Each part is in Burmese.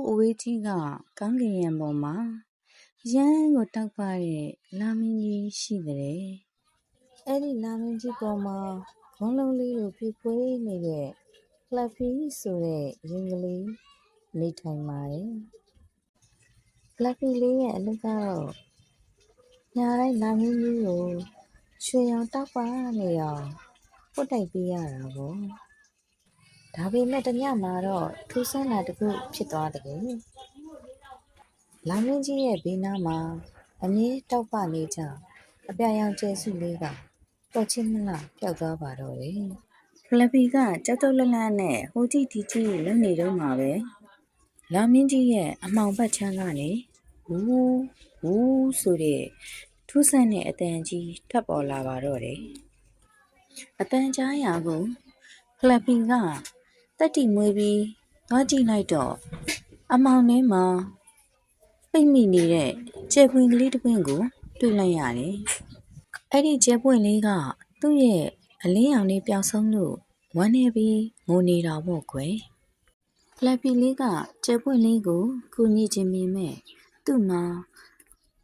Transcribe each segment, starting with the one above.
အဝေးကြီးကကောင်းကင်ယံပေါ်မှာရမ်းကိုတောက်ပတဲ့လာမင်းကြီးရှိတယ်။အဲ့ဒီလာမင်းကြီးပေါ်မှာဝန်းလုံးလေးကိုပြဖွေးနေတဲ့ဖလက်ဖီဆိုတဲ့ရင်ကလေးနေထိုင်ပါတယ်။ဖလက်ဖီလေးရဲ့အလုပ်ကတော့ညာတိုင်းလာမင်းကြီးကိုရွှေရောင်တောက်ပနေအောင်ပုတ်တိုက်ပေးရတာပေါ့။ဒါပေမဲ့တညမှာတော့ထူးဆန်းတာတစ်ခုဖြစ်သွားတယ်။လာမင်းကြီးရဲ့ဘေးနားမှာအမြဲတောက်ပနေကြအပြာရောင်ကျဲစုလေးကတော့ချင်းမလားပျောက်သွားပါတော့တယ်။ဖလက်ဖီကကြောက်တုတ်လန့်လန့်နဲ့ဟိုကြည့်ဒီကြည့်လုံနေတော့မှာပဲ။လာမင်းကြီးရဲ့အမှောင်ဘက်ချမ်းကနေဝူးဆိုတဲ့ထူးဆန်းတဲ့အတန်ကြီးထပ်ပေါ်လာပါတော့တယ်။အတန်ကြားရာကိုဖလက်ဖီကတက်တီမွေးပြီးသွားကြည့်လိုက်တော့အမောင်ထဲမှာပိတ်မိနေတဲ့ကျဲပွင့်ကလေးတစ်ပွင့်ကိုတွေ့လိုက်ရတယ်။အဲ့ဒီကျဲပွင့်လေးကသူ့ရဲ့အလင်းရောင်လေးပျောက်ဆုံးလို့ဝမ်းနေပြီးငိုနေတာပေါ့ကွယ်။ဖလက်ဖီလေးကကျဲပွင့်လေးကိုကူညီခြင်းပေမဲ့သူ့မှာ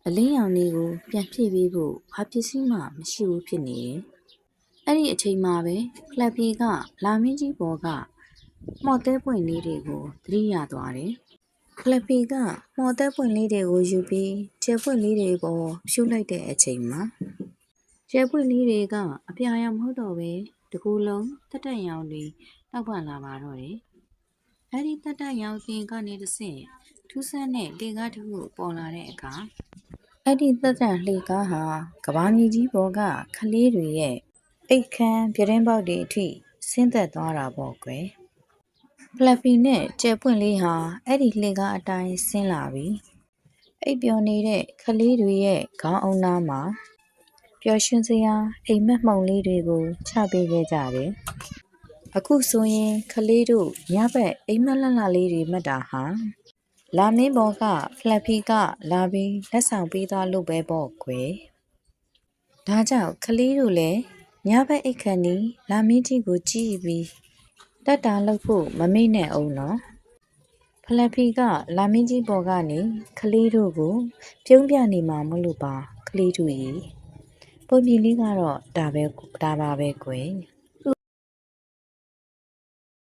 အလင်းရောင်လေးကိုပြန်ဖြည့်ပေးဖို့ဘာပစ္စည်းမှမရှိဘူးဖြစ်နေတယ်။အဲ့ဒီအချိန်မှာပဲဖလက်ဖီကလာမင်းကြီးပေါ်ကမော်သဲပွင့်လေးတွေကိုသတိရသွားတယ်။ဖလက်ဖီကမော်သဲပွင့်လေးတွေကိုယူပြီးကျဲပွင့်လေးတွေပေါ်ဖြူလိုက်တဲ့အချိန်မှာကျဲပွင့်လေးတွေကအပြာရောင်မဟုတ်တော့ပဲတကူလုံးတက်တက်ရောင်တွေတောက်ပလာပါတော့တယ်။အဲဒီတက်တက်ရောင်ပြင်ကနေတဆင့်ထူးဆန်းတဲ့လေကားတစ်ခုပေါ်လာတဲ့အခါအဲ့ဒီတက်တက်လေကားဟာကဘာမြေကြီးပေါ်ကခလေးတွေရဲ့အိတ်ခမ်းပြတင်းပေါက်တွေအထိဆင်းသက်သွားတာပေါ့ကွယ်။ဖလက်ဖီနဲ့ကျဲပွင့်လေးဟာအဲ့ဒီလှေကားအတိုင်းဆင်းလာပြီ။အိပ်ပျော်နေတဲ့ခလေးတွေရဲ့ခေါင်းအုံးနားမှာပျော်ရွှင်စရာအိမ်မက်မှုန်လေးတွေကိုချပေးခဲ့ကြတယ်။အခုဆိုရင်ခလေးတို့ညဘက်အိမ်မက်လှလှလေးတွေမှတ်တာဟာလာမင်းဘော်ကဖလက်ဖီကလာပြီးလက်ဆောင်ပေးသွားလို့ပဲပေါ့ကွယ်။ဒါကြောင့်ခလေးတို့လည်းညဘက်အိတ်ခန့်နီလာမင်းကြီးကိုကြည့်ပြီးတက်တာလုပ်ဖို့မမေ့နဲ့အောင်နော်ဖလက်ဖီကလာမင်းကြီးပေါ်ကနေခလေးတို့ကိုပြုံးပြနေမှာမလို့ပါခလေးတို့ကြီးပုံပြင်လေးကတော့ဒါပါပဲကွယ်